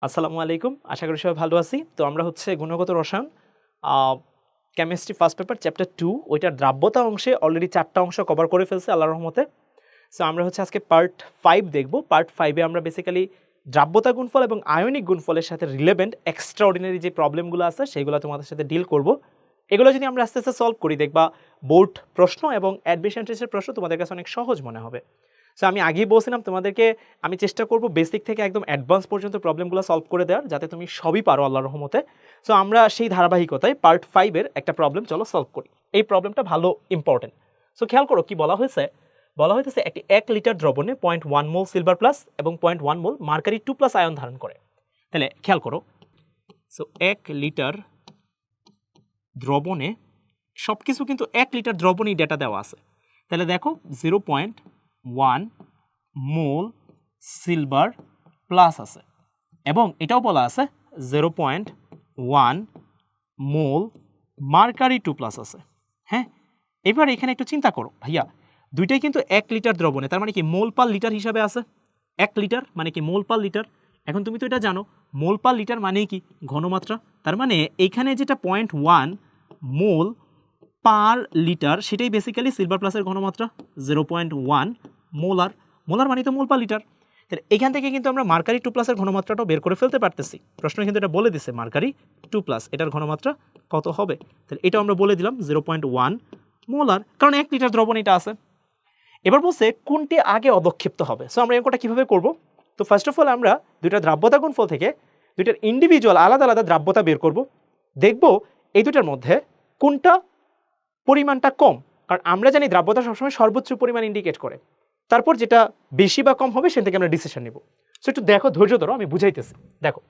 আসসালামু আলাইকুম, আশা করি সবাই ভালো আছি। তো আমরা হচ্ছে গুণগত রসায়ন কেমিস্ট্রি ফার্স্ট পেপার চ্যাপ্টার 2 ওইটার দ্রাব্যতা অংশে অলরেডি 4টা অংশ কভার করে ফেলছে আল্লাহর রহমতে। সো আমরা হচ্ছে আজকে পার্ট 5 দেখব। পার্ট 5-এ আমরা বেসিক্যালি দ্রাব্যতা গুণফল এবং আয়নিক গুণফলের সাথে রিলেভেন্ট এক্সট্রাঅর্ডিনারি যে প্রবলেমগুলো আছে সেগুলো তোমাদের সাথে ডিল করব। এগুলো যদি আমরা আস্তে আস্তে সলভ করি দেখবা বোর্ড প্রশ্ন এবং অ্যাডমিশন টেস্টের প্রশ্ন তোমাদের কাছে অনেক সহজ মনে হবে। সো আমি আগেই বলছিলাম তোমাদেরকে আমি চেষ্টা করব বেসিক থেকে একদম অ্যাডভান্স পর্যন্ত প্রবলেমগুলো সলভ করে দেওয়ার, যাতে তুমি সবই পারো আল্লাহর রহমতে। সো আমরা সেই ধারাবাহিকতায় পার্ট 5-এর একটা প্রবলেম চলো সলভ করি। এই প্রবলেমটা ভালো ইম্পর্টেন্ট। সো খেয়াল করো কি বলা হয়েছে। বলা হয়েছে একটি 1 লিটার দ্রবণে 0.1 মোল সিলভার প্লাস এবং 0.1 মোল মার্কারি 2+ আয়ন ধারণ করে। তাহলে খেয়াল করো, সো 1 লিটার দ্রবণে সব কিছু কিন্তু 1 লিটার দ্রবণেই ডেটা দেওয়া আছে। তাহলে দেখো 0.1 মোল সিলভার প্লাস আছে এবং এটাও বলা আছে 0.1 মোল মার্কারি 2+ আছে। হ্যাঁ, এবার এখানে একটু চিন্তা করো ভাইয়া, দুইটাই কিন্তু 1 লিটার দ্রবণে, তার মানে কি মোল পার লিটার হিসাবে আছে। 1 লিটার মানে কি মোল পার লিটার। এখন তুমি তো এটা জানো মোল পার লিটার মানেই কি ঘনমাত্রা। তার মানে এইখানে যেটা 0.1 মোল পার লিটার সেটাই বেসিক্যালি সিলভার প্লাসের ঘনমাত্রা 0.1 মোলার। মোলার মানে তো মোল পার লিটার। তাহলে এখান থেকে কিন্তু আমরা মার্কারি 2+এর ঘনমাত্রাটাও বের করে ফেলতে পারতেছি। প্রশ্ন কিন্তু এটা বলে দিছে মার্কারি 2+, এটার ঘনমাত্রা কত হবে। তাহলে এটা আমরা বলে দিলাম 0.1 মোলার, কারণ 1 লিটার দ্রবণ এটা আছে। এবার বলছে কোনটি আগে অধক্ষিপ্ত হবে। সো আমরা অঙ্কটা কীভাবে করব। তো ফার্স্ট অফ অল আমরা দুইটা দ্রাব্যতা গুণফল থেকে দুইটার ইন্ডিভিজুয়াল আলাদা আলাদা দ্রাব্যতা বের করব। দেখব এই দুটার মধ্যে কোনটা পরিমাণটা কম, কারণ আমরা জানি দ্রাব্যতা সবসময় সর্বোচ্চ পরিমাণ ইন্ডিকেট করে। তারপর যেটা বেশি বা কম হবে সেখান থেকে আমরা ডিসিশন নেব। সো একটু দেখো, ধৈর্য ধরো, আমি বুঝাইতেছি। দেখো,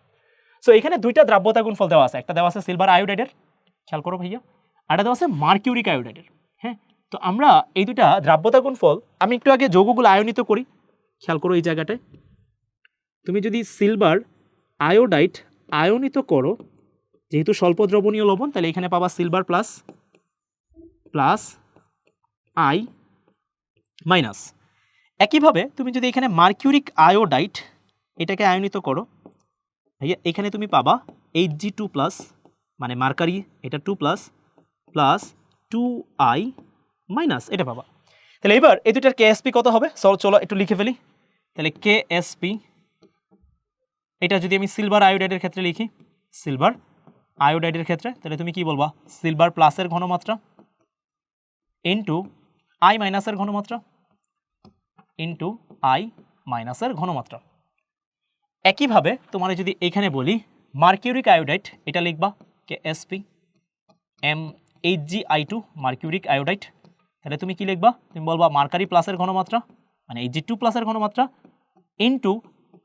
সো এখানে দুইটা দ্রাব্যতা গুণফল দেওয়া আছে। একটা দেওয়া আছে সিলভার আয়োডাইডের, খেয়াল করো ভাইয়া, আর একটা দেওয়া আছে মার্কিউরিক আয়োডাইডের। হ্যাঁ, তো আমরা এই দুইটা দ্রাব্যতা গুণফল, আমি একটু আগে যৌগগুলো আয়নিত করি। খেয়াল করো এই জায়গাটায়, তুমি যদি সিলভার আয়োডাইড আয়নিত করো, যেহেতু স্বল্প দ্রবণীয় লবণ, তাহলে এখানে পাবা silver plus plus I minus. একইভাবে তুমি যদি এখানে মার্কিউরিক আয়োডাইড এটাকে আয়নিত করো ভাইয়া, এখানে তুমি পাবা Hg2+, মানে মার্কারি এটা 2+ প্লাস 2I মাইনাস এটা পাবা। তাহলে এবার এই দুটার কেএসপি কত হবে, চলো একটু লিখে ফেলি। তাহলে কেএসপি এটা যদি আমি সিলভার আয়োডাইডের ক্ষেত্রে লিখি, সিলভার আয়োডাইডের ক্ষেত্রে, তাহলে তুমি কি বলবা সিলভার প্লাসের ঘনমাত্রা ইন্টু আই মাইনাসের ঘনমাত্রা ইন্টু আই মাইনাসের ঘনমাত্রা। একইভাবে তোমার যদি এখানে বলি মার্কিউরিক আয়োডাইড, এটা লিখবা কেএসপি MHgI2 মার্কিউরিক আয়োডাইড। তাহলে তুমি কি লিখবা, তুমি বলবা মার্কারি প্লাসের ঘনমাত্রা মানে Hg2+ এর ঘনমাত্রা ইন্টু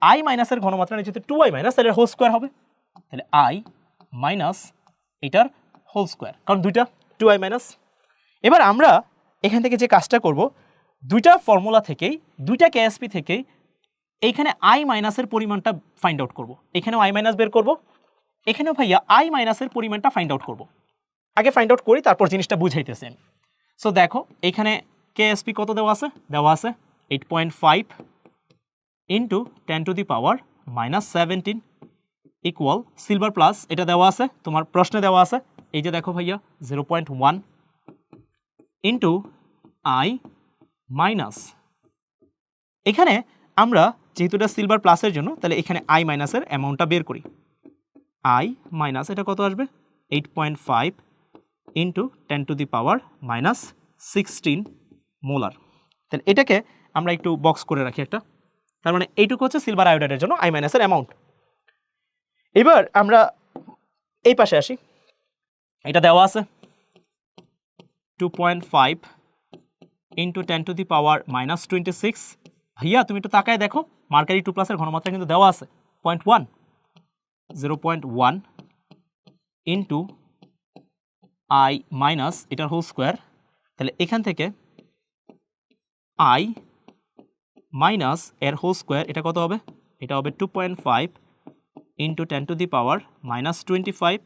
আই মাইনাসের ঘনমাত্রা, যেহেতু 2I মাইনাস তাহলে হোল স্কোয়ার হবে। তাহলে আই মাইনাস এটার হোল স্কোয়ার, কারণ দুইটা 2I মাইনাস। এবার আমরা এখান থেকে যে কাজটা করব, দুইটা ফর্মুলা থেকেই, দুইটা কেএসপি থেকেই এইখানে আই মাইনাসের পরিমাণটা ফাইন্ড আউট করব। এখানেও আই মাইনাস বের করব, এখানেও ভাইয়া আই মাইনাসের পরিমাণটা ফাইন্ড আউট করব। আগে ফাইন্ড আউট করি, তারপর জিনিসটা বুঝাইতেছেন। সো দেখো এখানে কেএসপি কত দেওয়া আছে, 8.5 ইন্টু 10⁻⁻17 ইকুয়াল সিলভার প্লাস, এটা দেওয়া আছে তোমার প্রশ্নে দেওয়া আছে, এই যে দেখো ভাইয়া 0.1 ইন্টু আই মাইনাস। এখানে আমরা যেহেতু এটা সিলভার প্লাসের জন্য, তাহলে এখানে আই মাইনাসের অ্যামাউন্টটা বের করি। আই মাইনাস এটা কত আসবে 8.5 ইন্টু 10⁻⁻16 মোলার। তাহলে এটাকে আমরা একটু বক্স করে রাখি একটা, তার মানে এইটুকু হচ্ছে সিলভার আয়োডাইডের জন্য আই মাইনাসের অ্যামাউন্ট। এবার আমরা এই পাশে আসি, এটা দেওয়া আছে 2.5 ইন্টু 10⁻⁻26। ভাইয়া তুমি একটু তাকায় দেখো, মার্কারি 2+এর ঘনমাত্রা কিন্তু দেওয়া আছে 0.1, 0.1 ইন্টু আই মাইনাস এটার হোল স্কোয়ার। তাহলে এখান থেকে আই মাইনাস এর হোল স্কোয়ার, এটা কত হবে, এটা হবে 2.5 ইন্টু 10⁻⁻25।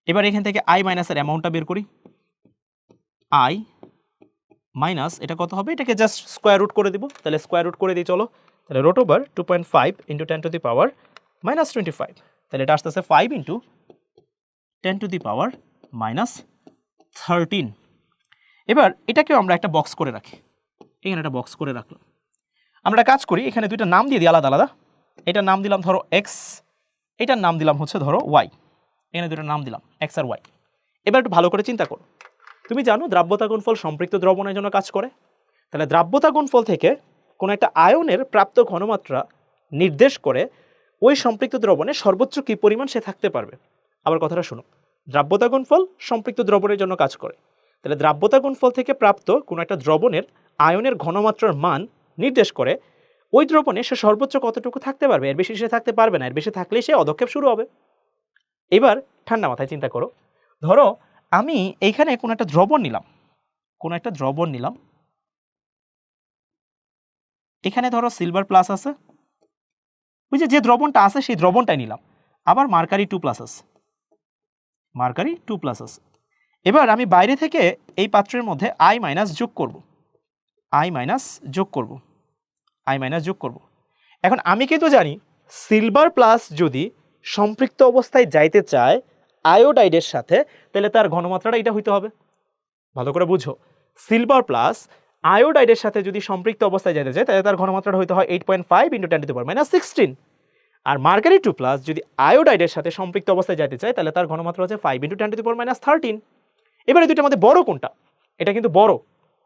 এবার এখান থেকে আই মাইনাসের অ্যামাউন্টটা বের করি। আই মাইনাস এটা কত হবে, এটাকে জাস্ট স্কোয়ার রুট করে দিব। তাহলে স্কোয়ার রুট করে দিই চলো। তাহলে রুট ওভার 2.5 ইন্টু 10⁻ মাইনাস 25, তাহলে এটা আসতেছে 5 into 10 to the power minus 13। এবার এটাকেও আমরা একটা বক্স করে রাখি, এখানে একটা বক্স করে রাখলাম। আমরা কাজ করি, এখানে দুইটা নাম দিয়ে দিই আলাদা আলাদা। এটার নাম দিলাম ধরো এক্স, এটার নাম দিলাম হচ্ছে ধরো ওয়াই, এখানে দুটো নাম দিলাম এক্স আর ওয়াই। এবার একটু ভালো করে চিন্তা করো, তুমি জানো দ্রাব্যতা গুণফল সম্পৃক্ত দ্রবণের জন্য কাজ করে। তাহলে দ্রাব্যতা গুণফল থেকে কোনো একটা আয়নের প্রাপ্ত ঘনমাত্রা নির্দেশ করে ওই সম্পৃক্ত দ্রবণে সর্বোচ্চ কী পরিমাণ সে থাকতে পারবে। আবার কথাটা শোনো, দ্রাব্যতা গুণফল সম্পৃক্ত দ্রবণের জন্য কাজ করে। তাহলে দ্রাব্যতা গুণফল থেকে প্রাপ্ত কোনো একটা দ্রবণের আয়নের ঘনমাত্রার মান নির্দেশ করে ওই দ্রবণে সে সর্বোচ্চ কতটুকু থাকতে পারবে, এর বেশি সে থাকতে পারবে না, এর বেশি থাকলেই সে অদক্ষেপ শুরু হবে। এবার ঠান্ডা মাথায় চিন্তা করো, ধরো আমি এইখানে কোনো একটা দ্রবণ নিলাম, এখানে ধরো সিলভার প্লাস আছে, ওই যে দ্রবণটা আছে সেই দ্রবণটাই নিলাম, আবার মার্কারি 2 প্লাস আছে। এবার আমি বাইরে থেকে এই পাত্রের মধ্যে আই মাইনাস যোগ করব। এখন আমি কিন্তু জানি সিলভার প্লাস যদি সম্পৃক্ত অবস্থায় যাইতে চায় আয়োডাইডের সাথে, তাহলে তার ঘনমাত্রাটা এটা হইতে হবে। ভালো করে বুঝো, সিলভার প্লাস আয়োডাইডের সাথে যদি সম্পৃক্ত অবস্থায় যেতে চায় তাহলে তার ঘনমাত্রাটা হইতে হয় 8.5 into 10 to the power minus 16। আর মার্কারি 2 প্লাস যদি আয়োডাইডের সাথে সম্পৃক্ত অবস্থায় যেতে চায় তাহলে তার ঘনমাত্রা হচ্ছে 5 into 10 to the power minus 13। এবারে দুইটার মধ্যে বড় কোনটা? এটা কিন্তু বড়।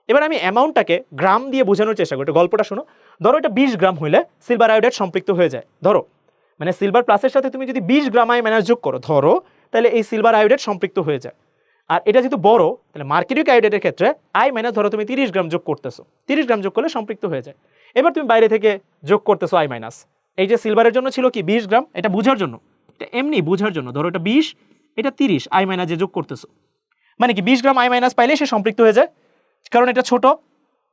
এবার আমি অ্যামাউন্টটাকে গ্রাম দিয়ে বোঝানোর চেষ্টা করি, গল্পটা শোনো। ধরো এটা 20 গ্রাম হইলে সিলভার আয়োডাইড সম্পৃক্ত হয়ে যায়, ধরো মানে সিলভার প্লাসের সাথে তুমি যদি 20 গ্রাম আই মাইনাস যোগ করো ধরো, তাহলে এই সিলভার আয়োডাইড সম্পৃক্ত হয়ে যায়। আর এটা যেহেতু বড়, তাহলে মার্কিউরিক আয়োডাইডের ক্ষেত্রে আই মাইনাস ধরো তুমি 30 গ্রাম যোগ করতেছো, 30 গ্রাম যোগ করলে সম্পৃক্ত হয়ে যায়। এবার তুমি বাইরে থেকে যোগ করতেছো আই মাইনাস, এই যে সিলভারের জন্য ছিল কি 20 গ্রাম, এটা বোঝার জন্য, এটা এমনি বোঝার জন্য, ধরো এটা 20 এটা 30 আই মাইনাস যে যোগ করতেছো, মানে কি 20 গ্রাম আই মাইনাস পাইলে সে সম্পৃক্ত হয়ে যায়, কারণ এটা ছোট,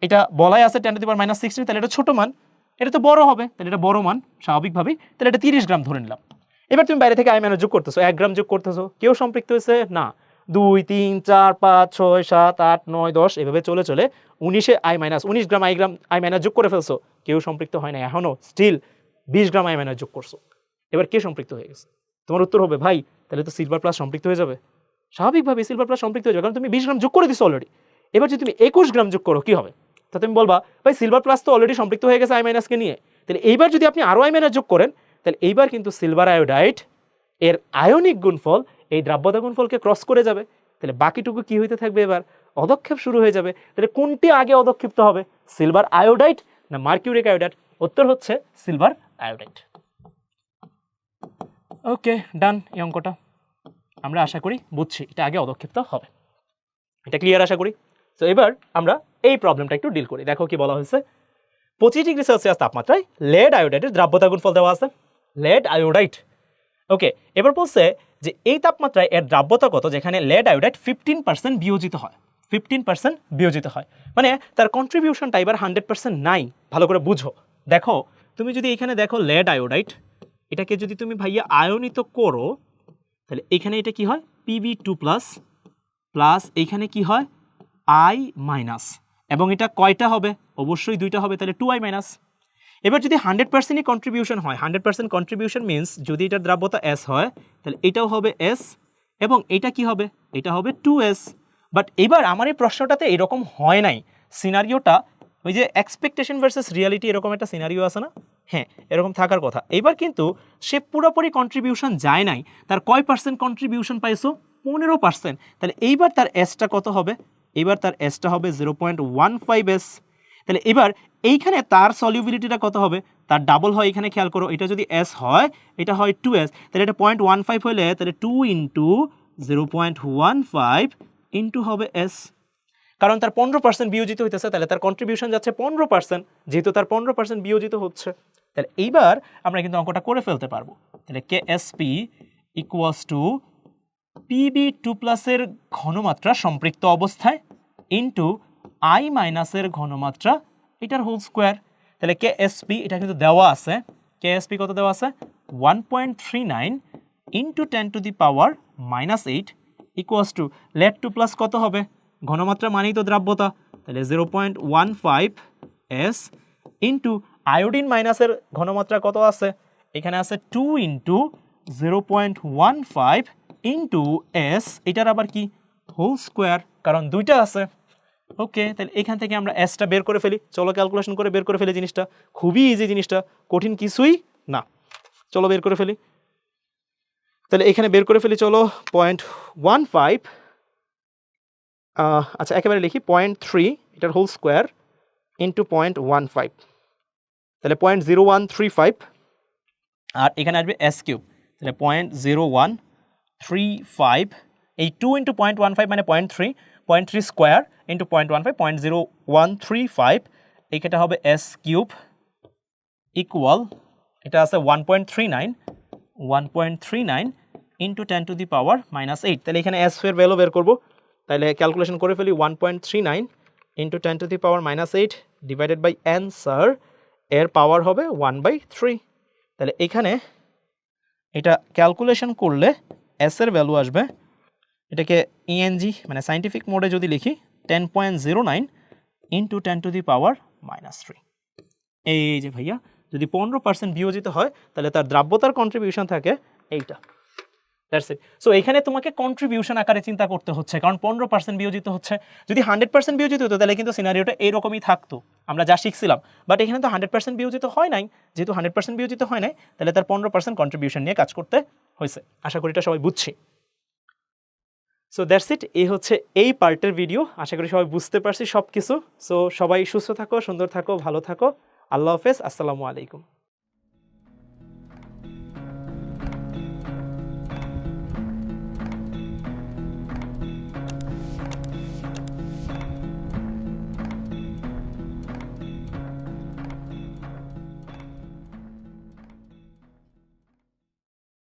এটা বলাই আছে 10 টু দি পাওয়ার মাইনাস 16, তাহলে এটা ছোট মান, এটা তো বড় হবে, তাহলে এটা বড় মান স্বাভাবিকভাবেই, তাহলে এটা 30 গ্রাম ধরে নিলাম। এবার তুমি বাইরে থেকে আই মাইনাস যোগ করতেছো, 1 গ্রাম যোগ করতেছো, কেউ সম্পৃক্ত হয়েছে না, 2 3 4 5 6 7 8 9 10 এভাবে চলে 19 19 গ্রাম আই মাইনাস যোগ করে ফেলছো, কেউ সম্পৃক্ত হয় না, এখনো স্টিল 20 গ্রাম আই মাইনাস যোগ করছো। এবার কে সম্পৃক্ত হয়ে গেছে? তোমার উত্তর হবে ভাই তাহলে তো সিলভার প্লাস সম্পৃক্ত হয়ে যাবে। স্বাভাবিকভাবে সিলভার প্লাস সম্পৃক্ত হয়ে যাবে, কারণ তুমি 20 গ্রাম যোগ করে দিছো অলরেডি। এবার যদি তুমি 21 গ্রাম যোগ করো কি হবে? তা তুমি বলবা ভাই সিলভার প্লাস তো অলরেডি সম্পৃক্ত হয়ে গেছে আই মাইনাসকে নিয়ে, তাহলে এইবার যদি আপনি আরও আই মাইনাস যোগ করেন তাহলে এইবার কিন্তু সিলভার আয়োডাইড এর আয়নিক গুণফল এই দ্রাব্যতা গুণফলকে ক্রস করে যাবে, তাহলে বাকিটুকু কি হইতে থাকবে? এবার অদক্ষেপ শুরু হয়ে যাবে। তাহলে কোনটি আগে অদক্ষিপ্ত হবে, সিলভার আয়োডাইড না মার্কিউরিক আয়োডাইড? উত্তর হচ্ছে সিলভার আয়োডাইড। ওকে ডান, এই অঙ্কটা আমরা আশা করি বুঝছি এটা আগে অদক্ষিপ্ত হবে, এটা ক্লিয়ার আশা করি। তো এবার আমরা এই প্রবলেমটা একটু ডিল করি। দেখো কি বলা হয়েছে, 25 ডিগ্রি সেলসিয়াস তাপমাত্রায় লেড আয়োডাইডের দ্রাব্যতা গুণফল দেওয়া আছে, লেড আয়োডাইড। ওকে, এবার বলছে যে এই তাপমাত্রায় এর দ্রাব্যতা কত, যেখানে লেড আয়োডাইড 15% বিয়োজিত হয়, 15% বিয়োজিত হয়, মানে তার কন্ট্রিবিউশনটা এবার 100% নাই। ভালো করে বুঝো, দেখো তুমি যদি এখানে দেখো লেড আয়োডাইড, এটাকে যদি তুমি ভাইয়া আয়নিত করো তাহলে এখানে এটা কি হয় Pb2 প্লাস প্লাস এইখানে কি হয় আই মাইনাস, এবং এটা কয়টা হবে? অবশ্যই দুইটা হবে, তাহলে 2i মাইনাস। এবার যদি 100%ই কন্ট্রিবিউশন হয়, 100% কন্ট্রিবিউশন মিনস যদি এটার দ্রাব্যতা S হয় তাহলে এটাও হবে S, এবং এটা কি হবে? এটা হবে 2S। বাট এবার আমার এই প্রশ্নটাতে এরকম হয় নাই, সিনারিওটা ওই যে এক্সপেকটেশন ভার্সেস রিয়ালিটি এরকম একটা সিনারিও আছে না, হ্যাঁ এরকম থাকার কথা। এবার কিন্তু সে পুরোপুরি কন্ট্রিবিউশন যায় নাই, তার কয় পার্সেন্ট কন্ট্রিবিউশন পাইছো? 15%। তাহলে এইবার তার এসটা কত হবে? এবার তার এসটা হবে 0.15S। তাহলে এবার এইখানে তার সলিউবিলিটিটা কত হবে? তার ডাবল হয়, এখানে খেয়াল করো, এটা যদি S হয় এটা হয় 2S, তাহলে এটা 0.15 হলে তাহলে 2 ইন্টু 0.15 ইন্টু হবে S, কারণ তার 15% বিয়োজিত হইতেছে, তাহলে তার কন্ট্রিবিউশন যাচ্ছে 15%, যেহেতু তার 15% বিয়োজিত হচ্ছে। তাহলে এইবার আমরা কিন্তু অঙ্কটা করে ফেলতে পারবো। তাহলে KSP ইকুয়ালস টু Pb2 প্লাসের ঘনমাত্রা সম্পৃক্ত অবস্থায় ইন্টু আই মাইনাসের ঘনমাত্রা এটার হোল স্কোয়ার। তাহলে KSP এটা কিন্তু দেওয়া আছে, KSP কত দেওয়া আছে? 1.39 into 10 to the power minus 8 equals to lead 2 plus কত হবে? ঘনমাত্রা মানেই তো দ্রাব্যতা, তাহলে 0.15S ইন্টু আয়োডিন মাইনাসের ঘনমাত্রা কত আছে? এখানে আছে 2 ইন্টু 0.15 ইন্টু এস, এটার আবার কি হোল স্কোয়ার, কারণ দুইটা আছে। ওকে, তাহলে এখান থেকে আমরা এসটা বের করে ফেলি। চলো ক্যালকুলেশন করে বের করে ফেলি জিনিসটা, খুবই ইজি জিনিসটা, কঠিন কিছুই না। চলো বের করে ফেলি। তাহলে এখানে বের করে ফেলি, চলো 0.15, আচ্ছা একেবারে লিখি 0.3 এটার হোল স্কোয়ার ইন্টু 0.15, তাহলে 0.0135, আর এখানে আসবে এস কিউব, তাহলে 0.0135, এই 2 ইন্টু 0.15 মানে 0.3 স্কোয়ার ইন্টু 0.15, 0.0135, এইটা হবে এস কিউব ইকুয়াল, এটা আছে 1.39 ইন্টু 10 টু দি পাওয়ার -8। তাহলে এখানে এস এর ভ্যালু বের করবো, তাহলে ক্যালকুলেশন করে ফেলি 1.39 into 10 to the power -8 divided by answer, এর পাওয়ার হবে 1/3। তাহলে এখানে এটা ক্যালকুলেশন করলে এস এর ভ্যালু আসবে, এটাকে ইএনজি মানে সাইন্টিফিক মোডে যদি লিখি 10.09 ইন্টু 10 টু দি পাওয়ার -3। এই যে ভাইয়া, যদি 15% বিয়োজিত হয় তাহলে তার দ্রাব্যতার কন্ট্রিবিউশন থাকে এইটা। That's it. সো এখানে তোমাকে কন্ট্রিবিউশন আকারে চিন্তা করতে হচ্ছে, কারণ 15% বিয়োজিত হচ্ছে। যদি 100% বিয়োজিত হতো তাহলে কিন্তু সিনারিওটা এইরকমই থাকতো, আমরা যা শিখছিলাম। বাট এখানে তো 100% বিয়োজিত হয় নাই, যেহেতু 100% বিয়োজিত হয় নাই, তাহলে তার 15% কন্ট্রিবিউশন নিয়ে কাজ করতে হয়েছে। আশা করি এটা সবাই বুঝছি। সো দ্যাটস ইট, এই হচ্ছে এই পার্টের ভিডিও। আশা করি সবাই বুঝতে পারছি সব কিছু। সো সবাই সুস্থ থাকো, সুন্দর থাকো, ভালো থাকো। আল্লাহ হাফেজ, আসসালামু আলাইকুম।